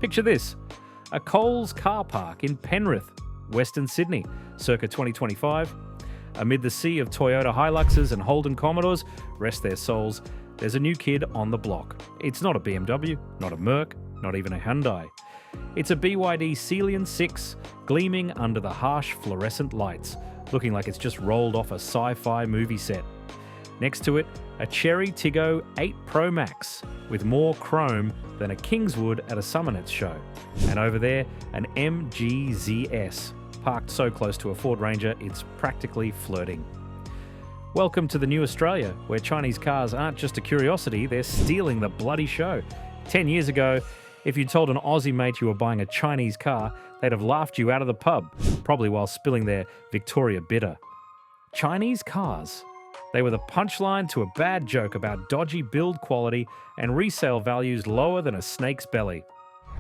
Picture this, a Coles car park in Penrith, Western Sydney, circa 2025. Amid the sea of Toyota Hiluxes and Holden Commodores, rest their souls, there's a new kid on the block. It's not a BMW, not a Merc, not even a Hyundai. It's a BYD Celian 6, gleaming under the harsh fluorescent lights, looking like it's just rolled off a sci-fi movie set. Next to it, a Chery Tiggo 8 Pro Max, with more chrome than a Kingswood at a Summonets show. And over there, an MG ZS, parked so close to a Ford Ranger it's practically flirting. Welcome to the new Australia, where Chinese cars aren't just a curiosity, they're stealing the bloody show. 10 years ago, if you told an Aussie mate you were buying a Chinese car, they'd have laughed you out of the pub, probably while spilling their Victoria Bitter. Chinese cars. They were the punchline to a bad joke about dodgy build quality and resale values lower than a snake's belly.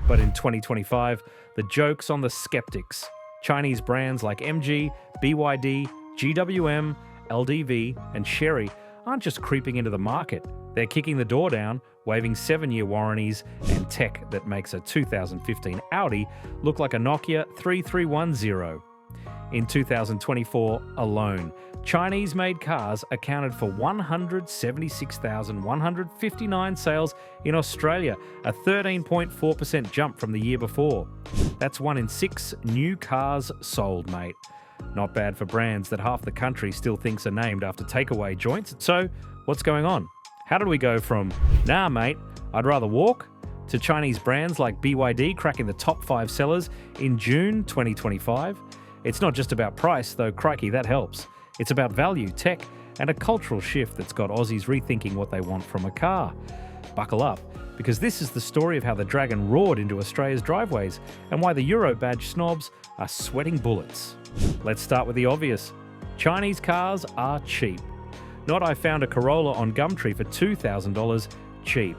But in 2025, the joke's on the skeptics. Chinese brands like MG, BYD, GWM, LDV, and Chery aren't just creeping into the market. They're kicking the door down, waving 7-year warranties and tech that makes a 2015 Audi look like a Nokia 3310. In 2024 alone, Chinese-made cars accounted for 176,159 sales in Australia, a 13.4% jump from the year before. That's 1 in 6 new cars sold, mate. Not bad for brands that half the country still thinks are named after takeaway joints. So, what's going on? How did we go from, nah mate, I'd rather walk, to Chinese brands like BYD cracking the top 5 sellers in June 2025? It's not just about price, though crikey, that helps. It's about value, tech, and a cultural shift that's got Aussies rethinking what they want from a car. Buckle up, because this is the story of how the dragon roared into Australia's driveways and why the Euro badge snobs are sweating bullets. Let's start with the obvious. Chinese cars are cheap. Not I found a Corolla on Gumtree for $2,000 cheap.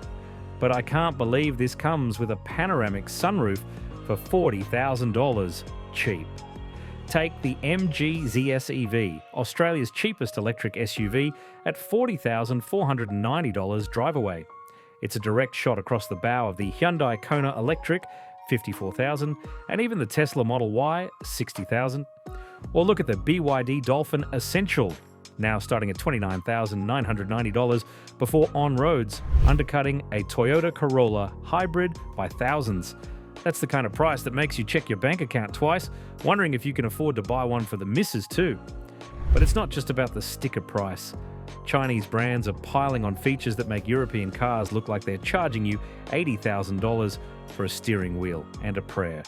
But I can't believe this comes with a panoramic sunroof for $40,000 cheap. Take the MG ZS EV, Australia's cheapest electric SUV, at $40,490 drive away. It's a direct shot across the bow of the Hyundai Kona Electric, $54,000, and even the Tesla Model Y, $60,000. Or look at the BYD Dolphin Essential, now starting at $29,990 before on-roads, undercutting a Toyota Corolla Hybrid by thousands. That's the kind of price that makes you check your bank account twice, wondering if you can afford to buy one for the missus too. But it's not just about the sticker price. Chinese brands are piling on features that make European cars look like they're charging you $80,000 for a steering wheel and a prayer.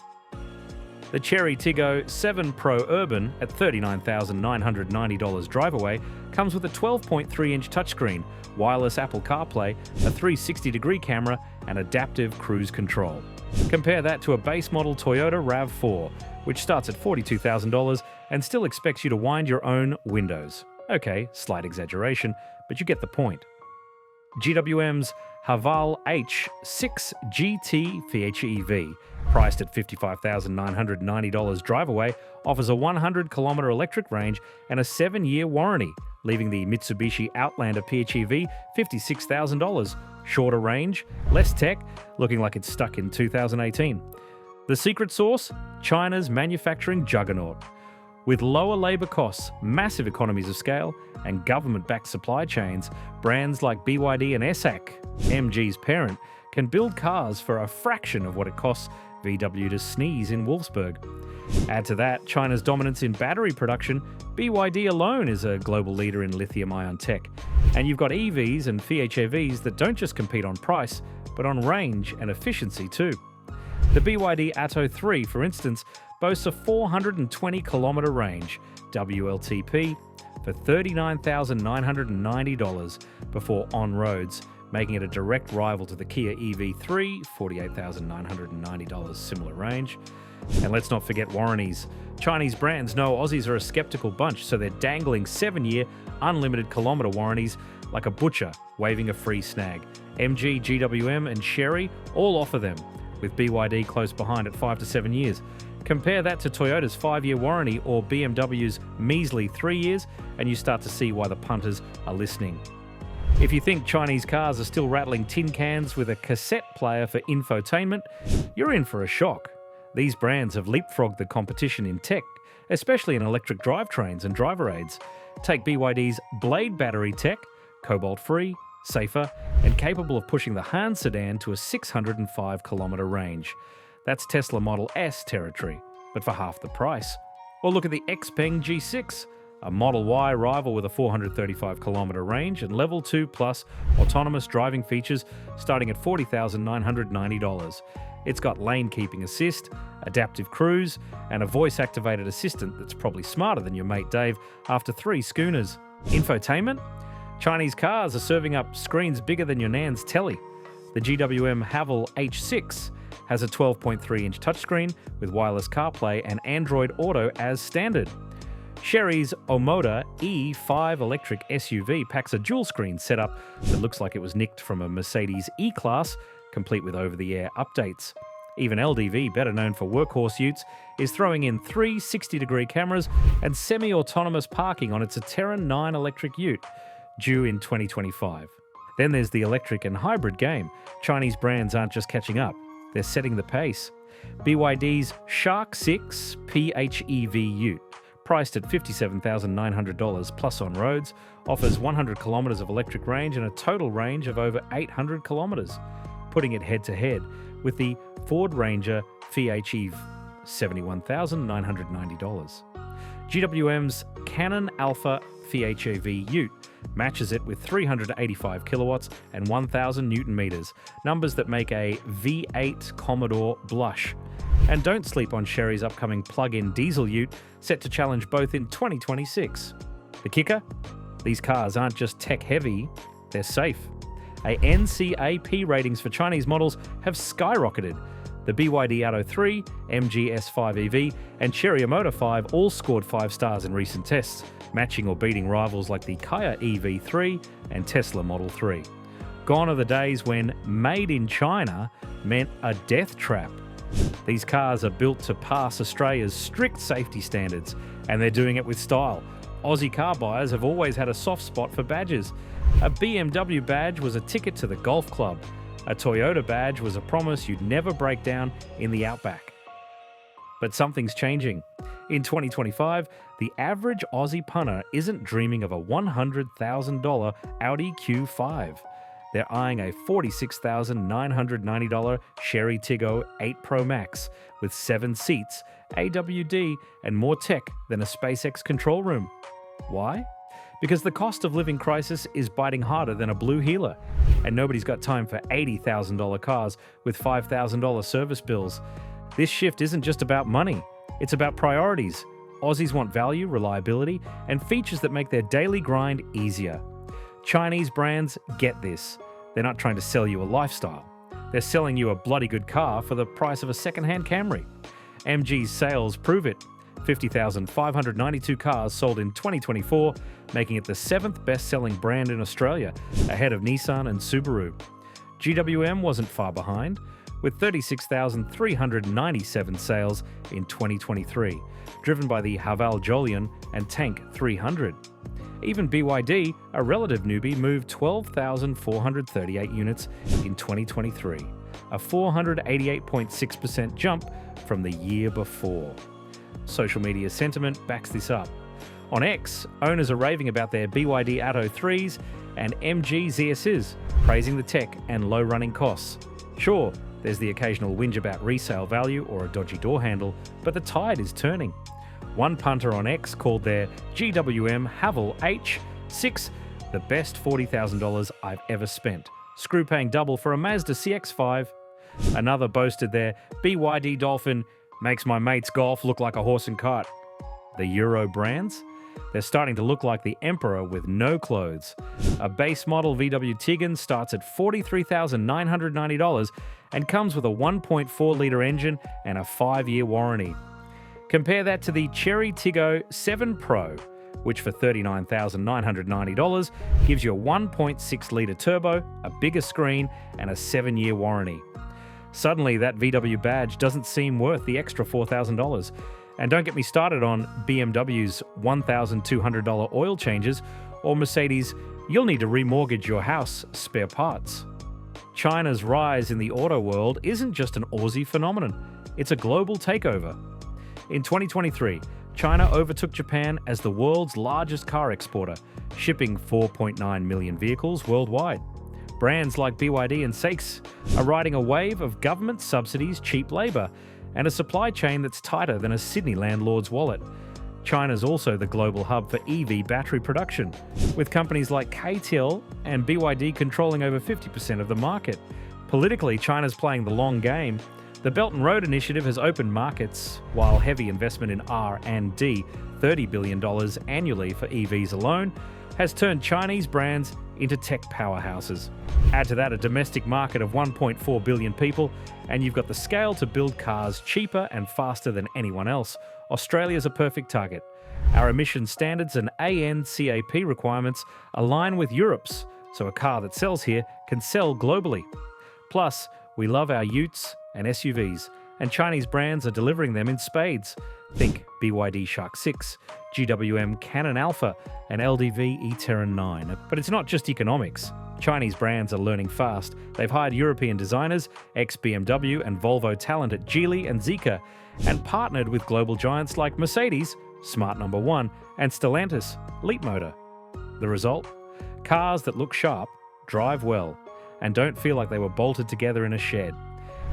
The Chery Tiggo 7 Pro Urban at $39,990 drive away comes with a 12.3-inch touchscreen, wireless Apple CarPlay, a 360-degree camera, and adaptive cruise control. Compare that to a base model Toyota RAV4, which starts at $42,000 and still expects you to wind your own windows. Okay, slight exaggeration, but you get the point. GWM's Haval H6 GT PHEV, priced at $55,990 drive away, offers a 100-kilometre electric range and a 7-year warranty, leaving the Mitsubishi Outlander PHEV $56,000. Shorter range, less tech, looking like it's stuck in 2018. The secret sauce? China's manufacturing juggernaut. With lower labour costs, massive economies of scale, and government-backed supply chains, brands like BYD and SAC, MG's parent, can build cars for a fraction of what it costs VW to sneeze in Wolfsburg. Add to that China's dominance in battery production, BYD alone is a global leader in lithium-ion tech. And you've got EVs and PHEVs that don't just compete on price, but on range and efficiency too. The BYD Atto 3, for instance, boasts a 420-kilometre range, WLTP, for $39,990 before on-roads, making it a direct rival to the Kia EV3, $48,990 similar range. And let's not forget warranties. Chinese brands know Aussies are a skeptical bunch, so they're dangling 7-year, unlimited kilometre warranties like a butcher waving a free snag. MG, GWM and Chery all offer them, with BYD close behind at 5 to 7 years. Compare that to Toyota's 5-year warranty or BMW's measly 3 years, and you start to see why the punters are listening. If you think Chinese cars are still rattling tin cans with a cassette player for infotainment, you're in for a shock. These brands have leapfrogged the competition in tech, especially in electric drivetrains and driver aids. Take BYD's Blade battery tech, cobalt-free, safer, and capable of pushing the Han sedan to a 605-kilometre range. That's Tesla Model S territory, but for half the price. Or look at the XPeng G6, a Model Y rival with a 435-kilometre range and Level 2 Plus autonomous driving features starting at $40,990. It's got lane keeping assist, adaptive cruise, and a voice-activated assistant that's probably smarter than your mate Dave after 3 schooners. Infotainment? Chinese cars are serving up screens bigger than your nan's telly. The GWM Haval H6 has a 12.3-inch touchscreen with wireless CarPlay and Android Auto as standard. Chery's Omoda E5 electric SUV packs a dual-screen setup that looks like it was nicked from a Mercedes E-Class, complete with over-the-air updates. Even LDV, better known for workhorse utes, is throwing in 3 60-degree cameras and semi-autonomous parking on its Terran 9 electric ute, due in 2025. Then there's the electric and hybrid game. Chinese brands aren't just catching up, they're setting the pace. BYD's Shark 6 PHEV ute, priced at $57,900 plus on roads, offers 100 kilometres of electric range and a total range of over 800 kilometres, putting it head-to-head with the Ford Ranger PHEV, $71,990. GWM's Canon Alpha PHEV ute matches it with 385 kilowatts and 1,000 newton meters, numbers that make a V8 Commodore blush. And don't sleep on Chery's upcoming plug-in diesel ute, set to challenge both in 2026. The kicker? These cars aren't just tech-heavy, they're safe. NCAP ratings for Chinese models have skyrocketed. The BYD Atto 3, MG S5 EV, and Chery Motor 5 all scored 5 stars in recent tests, matching or beating rivals like the Kia EV3 and Tesla Model 3. Gone are the days when made in China meant a death trap. These cars are built to pass Australia's strict safety standards, and they're doing it with style. Aussie car buyers have always had a soft spot for badges. A BMW badge was a ticket to the golf club. A Toyota badge was a promise you'd never break down in the outback. But something's changing. In 2025, the average Aussie punter isn't dreaming of a $100,000 Audi Q5. They're eyeing a $46,990 Chery Tiggo 8 Pro Max with 7 seats, AWD, and more tech than a SpaceX control room. Why? Because the cost of living crisis is biting harder than a blue heeler, and nobody's got time for $80,000 cars with $5,000 service bills. This shift isn't just about money, it's about priorities. Aussies want value, reliability, and features that make their daily grind easier. Chinese brands get this. They're not trying to sell you a lifestyle. They're selling you a bloody good car for the price of a second-hand Camry. MG's sales prove it. 50,592 cars sold in 2024, making it the 7th best-selling brand in Australia, ahead of Nissan and Subaru. GWM wasn't far behind, with 36,397 sales in 2023, driven by the Haval Jolion and Tank 300. Even BYD, a relative newbie, moved 12,438 units in 2023, a 488.6% jump from the year before. Social media sentiment backs this up. On X, owners are raving about their BYD Atto 3s and MG ZSs, praising the tech and low running costs. Sure, there's the occasional whinge about resale value or a dodgy door handle, but the tide is turning. One punter on X called their GWM Haval H6 the best $40,000 I've ever spent, screw paying double for a Mazda CX-5. Another boasted their BYD Dolphin makes my mate's golf look like a horse and cart. The Euro brands? They're starting to look like the Emperor with no clothes. A base model VW Tiggan starts at $43,990 and comes with a 1.4-litre engine and a 5-year warranty. Compare that to the Chery Tiggo 7 Pro, which for $39,990 gives you a 1.6-litre turbo, a bigger screen, and a 7-year warranty. Suddenly, that VW badge doesn't seem worth the extra $4,000. And don't get me started on BMW's $1,200 oil changes or Mercedes, you'll need to remortgage your house spare parts. China's rise in the auto world isn't just an Aussie phenomenon, it's a global takeover. In 2023, China overtook Japan as the world's largest car exporter, shipping 4.9 million vehicles worldwide. Brands like BYD and SAIC are riding a wave of government subsidies, cheap labour, and a supply chain that's tighter than a Sydney landlord's wallet. China's also the global hub for EV battery production, with companies like KTL and BYD controlling over 50% of the market. Politically, China's playing the long game. The Belt and Road Initiative has opened markets, while heavy investment in R&D, $30 billion annually for EVs alone, has turned Chinese brands into tech powerhouses. Add to that a domestic market of 1.4 billion people, and you've got the scale to build cars cheaper and faster than anyone else. Australia's a perfect target. Our emission standards and ANCAP requirements align with Europe's, so a car that sells here can sell globally. Plus, we love our utes and SUVs, and Chinese brands are delivering them in spades. Think BYD Shark 6, GWM Cannon Alpha, and LDV e-Terran 9. But it's not just economics. Chinese brands are learning fast. They've hired European designers, ex-BMW and Volvo talent at Geely and Zeekr, and partnered with global giants like Mercedes, Smart No. 1, and Stellantis, Leapmotor. The result? Cars that look sharp, drive well, and don't feel like they were bolted together in a shed.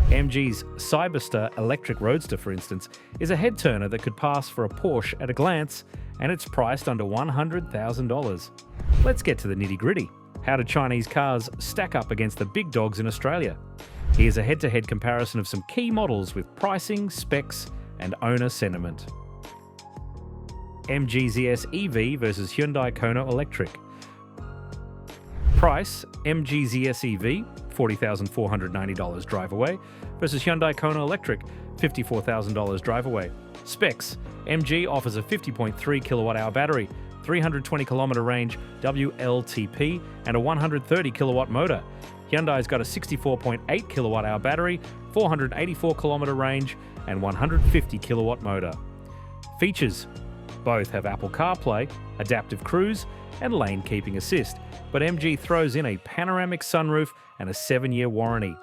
MG's Cyberster electric roadster, for instance, is a head-turner that could pass for a Porsche at a glance, and it's priced under $100,000. Let's get to the nitty-gritty. How do Chinese cars stack up against the big dogs in Australia? Here's a head-to-head comparison of some key models with pricing, specs, and owner sentiment. MG ZS EV versus Hyundai Kona Electric. Price: MG ZS EV, $40,490 drive away, versus Hyundai Kona Electric, $54,000 drive away. Specs: MG offers a 50.3 kilowatt-hour battery, 320 kilometer range WLTP, and a 130 kilowatt motor. Hyundai's got a 64.8 kilowatt-hour battery, 484 kilometer range, and 150 kilowatt motor. Features: both have Apple CarPlay, adaptive cruise, and lane keeping assist, but MG throws in a panoramic sunroof and a 7-year warranty.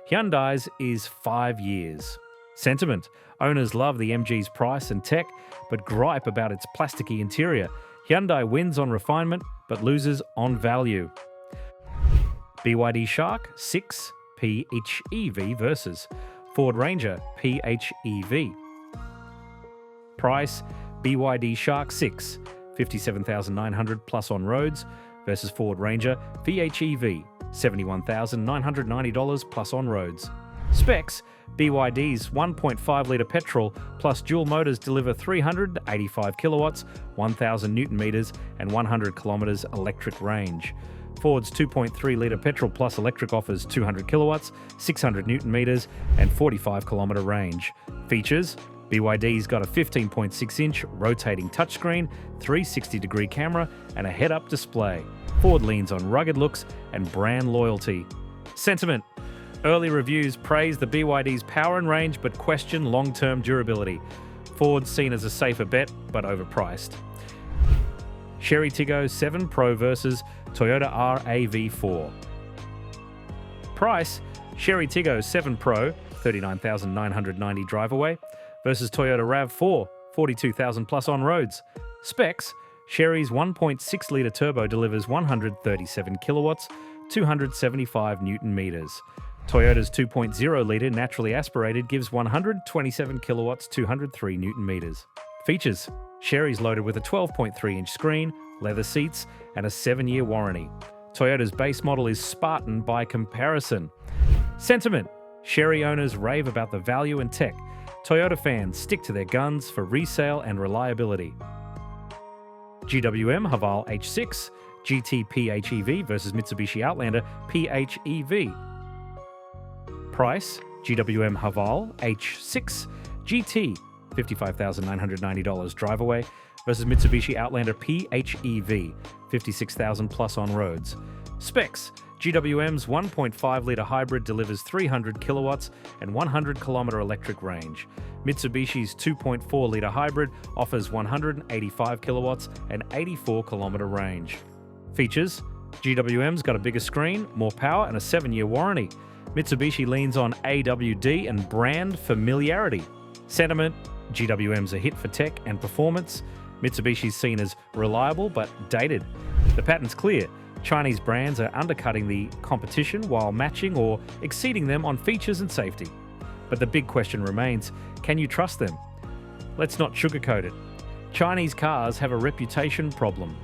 Hyundai's is 5 years. Sentiment: owners love the MG's price and tech, but gripe about its plasticky interior. Hyundai wins on refinement, but loses on value. BYD Shark 6 PHEV versus Ford Ranger PHEV. Price: BYD Shark 6, $57,900 plus on roads, versus Ford Ranger PHEV, $71,990 plus on roads. Specs: BYD's 1.5-litre petrol plus dual motors deliver 385 kilowatts, 1,000 newton meters, and 100 kilometers electric range. Ford's 2.3-litre petrol plus electric offers 200 kilowatts, 600 newton meters, and 45 kilometer range. Features: BYD's got a 15.6-inch rotating touchscreen, 360-degree camera, and a head-up display. Ford leans on rugged looks and brand loyalty. Sentiment: early reviews praise the BYD's power and range but question long-term durability. Ford's seen as a safer bet but overpriced. Chery Tiggo 7 Pro versus Toyota RAV4. Price: Chery Tiggo 7 Pro, $39,990 drive away, versus Toyota RAV4, $42,000 plus on roads. Specs: Chery's 1.6-litre turbo delivers 137 kilowatts, 275 newton meters. Toyota's 2.0-litre naturally aspirated gives 127 kilowatts, 203 newton meters. Features: Chery's loaded with a 12.3-inch screen, leather seats, and a 7-year warranty. Toyota's base model is Spartan by comparison. Sentiment: Chery owners rave about the value and tech. Toyota fans stick to their guns for resale and reliability. GWM Haval H6 GT PHEV versus Mitsubishi Outlander PHEV. Price: GWM Haval H6 GT, $55,990 drive away, versus Mitsubishi Outlander PHEV, $56,000 plus on roads. Specs: GWM's 1.5-litre hybrid delivers 300 kilowatts and 100 kilometer electric range. Mitsubishi's 2.4-litre hybrid offers 185 kilowatts and 84 kilometer range. Features: GWM's got a bigger screen, more power, and a 7-year warranty. Mitsubishi leans on AWD and brand familiarity. Sentiment, GWM's a hit for tech and performance. Mitsubishi's seen as reliable but dated. The pattern's clear. Chinese brands are undercutting the competition while matching or exceeding them on features and safety. But the big question remains, can you trust them? Let's not sugarcoat it. Chinese cars have a reputation problem.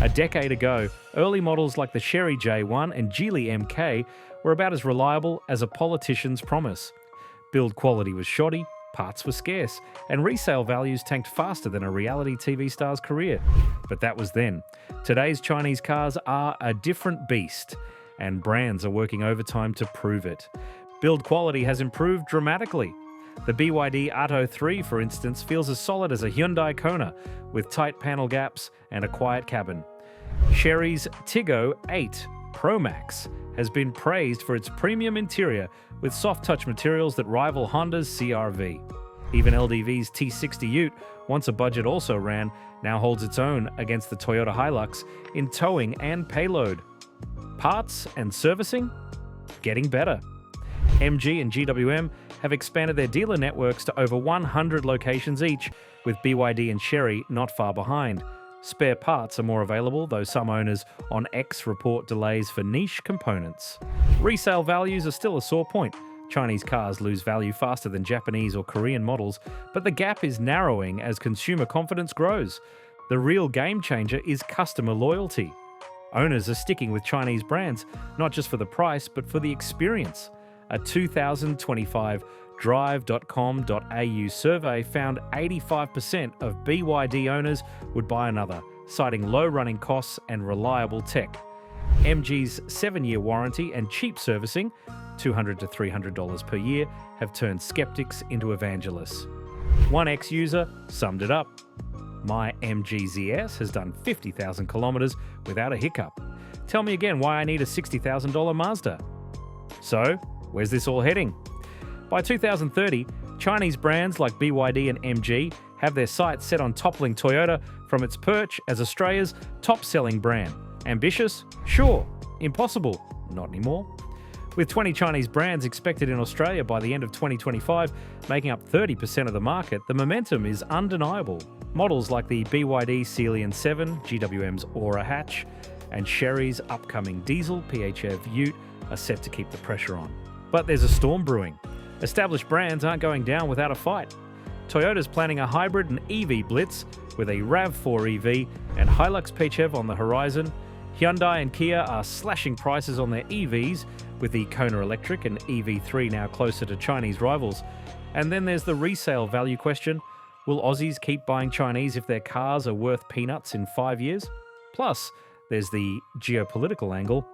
A decade ago, early models like the Chery J1 and Geely MK were about as reliable as a politician's promise. Build quality was shoddy, parts were scarce, and resale values tanked faster than a reality TV star's career. But that was then. Today's Chinese cars are a different beast, and brands are working overtime to prove it. Build quality has improved dramatically. The BYD Atto 3, for instance, feels as solid as a Hyundai Kona, with tight panel gaps and a quiet cabin. Chery's Tiggo 8 Pro Max has been praised for its premium interior with soft touch materials that rival Honda's CR-V. Even LDV's T60 Ute, once a budget also ran, now holds its own against the Toyota Hilux in towing and payload. Parts and servicing? Getting better. MG and GWM have expanded their dealer networks to over 100 locations each, with BYD and Chery not far behind. Spare parts are more available, though some owners on X report delays for niche components. Resale values are still a sore point. Chinese cars lose value faster than Japanese or Korean models, but the gap is narrowing as consumer confidence grows. The real game changer is customer loyalty. Owners are sticking with Chinese brands, not just for the price, but for the experience. A 2025 drive.com.au survey found 85% of BYD owners would buy another, citing low running costs and reliable tech. MG's 7-year warranty and cheap servicing, $200 to $300 per year, have turned skeptics into evangelists. One ex-user summed it up. My MG ZS has done 50,000 kilometers without a hiccup. Tell me again why I need a $60,000 Mazda. So, where's this all heading? By 2030, Chinese brands like BYD and MG have their sights set on toppling Toyota from its perch as Australia's top-selling brand. Ambitious? Sure. Impossible? Not anymore. With 20 Chinese brands expected in Australia by the end of 2025, making up 30% of the market, the momentum is undeniable. Models like the BYD Ceylon 7, GWM's Aura hatch, and Chery's upcoming diesel PHEV Ute are set to keep the pressure on. But there's a storm brewing. Established brands aren't going down without a fight. Toyota's planning a hybrid and EV blitz with a RAV4 EV and Hilux PHEV on the horizon. Hyundai and Kia are slashing prices on their EVs, with the Kona Electric and EV3 now closer to Chinese rivals. And then there's the resale value question. Will Aussies keep buying Chinese if their cars are worth peanuts in 5 years? Plus, there's the geopolitical angle.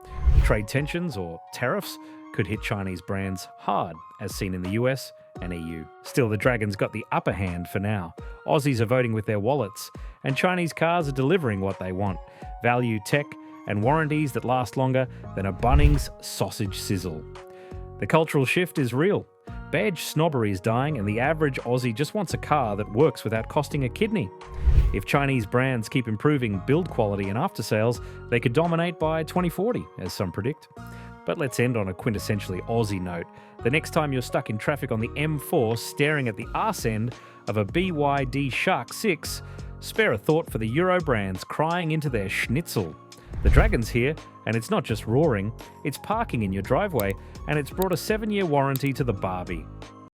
Trade tensions or tariffs could hit Chinese brands hard, as seen in the US and EU. Still, the Dragon's got the upper hand for now. Aussies are voting with their wallets, and Chinese cars are delivering what they want: value, tech, and warranties that last longer than a Bunnings sausage sizzle. The cultural shift is real. Badge snobbery is dying, and the average Aussie just wants a car that works without costing a kidney. If Chinese brands keep improving build quality and after-sales, they could dominate by 2040, as some predict. But let's end on a quintessentially Aussie note. The next time you're stuck in traffic on the M4 staring at the arse end of a BYD Shark 6, spare a thought for the Euro brands crying into their schnitzel. The Dragon's here, and it's not just roaring, it's parking in your driveway, and it's brought a 7-year warranty to the Barbie.